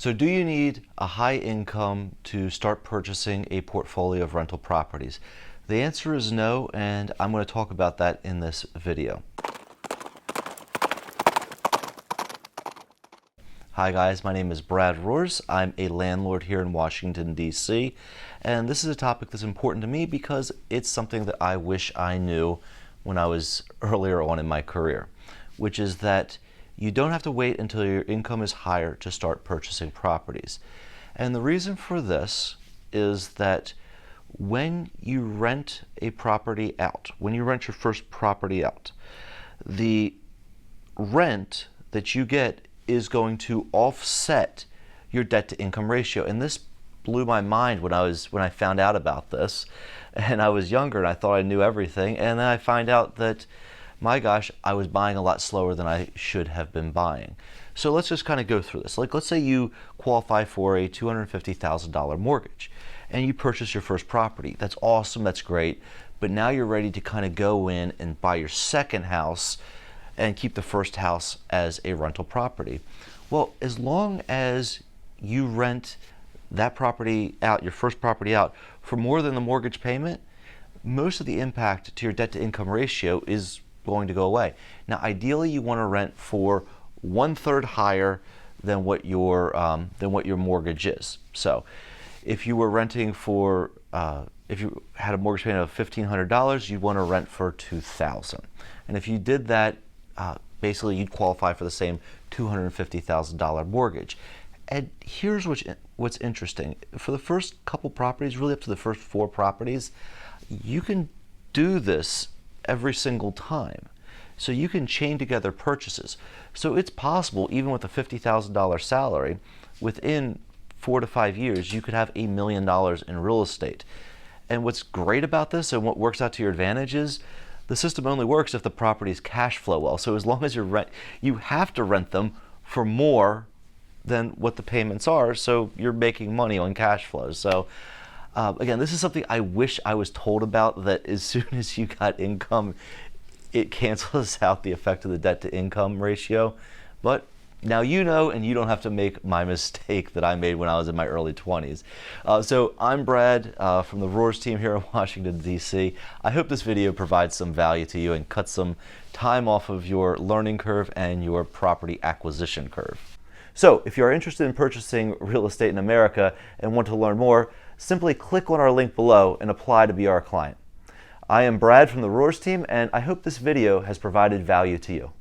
So do you need a high income to start purchasing a portfolio of rental properties? The answer is no, and I'm going to talk about that in this video. Hi guys, my name is Brad Roars. I'm a landlord here in Washington, D.C., and this is a topic that's important to me because it's something that I wish I knew when I was earlier on in my career, which is that you don't have to wait until your income is higher to start purchasing properties. And the reason for this is that when you rent a property out, when you rent your first property out, the rent that you get is going to offset your debt to income ratio. And this blew my mind when I found out about this. And I was younger and I thought I knew everything, and then I find out that, my gosh, I was buying a lot slower than I should have been buying. So let's just kind of go through this. Like, let's say you qualify for a $250,000 mortgage and you purchase your first property. That's awesome, that's great, but now you're ready to kind of go in and buy your second house and keep the first house as a rental property. Well, as long as you rent that property out, your first property out, for more than the mortgage payment, most of the impact to your debt to income ratio is going to go away. Now, ideally, you want to rent for 1/3 higher than what your mortgage is. So, if you were renting for, if you had a mortgage payment of $1,500, you'd want to rent for $2,000. And if you did that, basically you'd qualify for the same $250,000 mortgage. And here's what's interesting. For the first couple properties, really up to the first 4 properties, you can do this every single time. So you can chain together purchases. So it's possible, even with a $50,000 salary, within 4 to 5 years, you could have $1 million in real estate. And what's great about this and what works out to your advantage is the system only works if the properties cash flow well. So as long as you have to rent them for more than what the payments are, so you're making money on cash flows. So again, this is something I wish I was told about, that as soon as you got income, it cancels out the effect of the debt to income ratio. But now you know, and you don't have to make my mistake that I made when I was in my early 20s. So I'm Brad from the Roars team here in Washington, D.C. I hope this video provides some value to you and cuts some time off of your learning curve and your property acquisition curve. So if you are interested in purchasing real estate in America and want to learn more, simply click on our link below and apply to be our client. I am Brad from the Roars team, and I hope this video has provided value to you.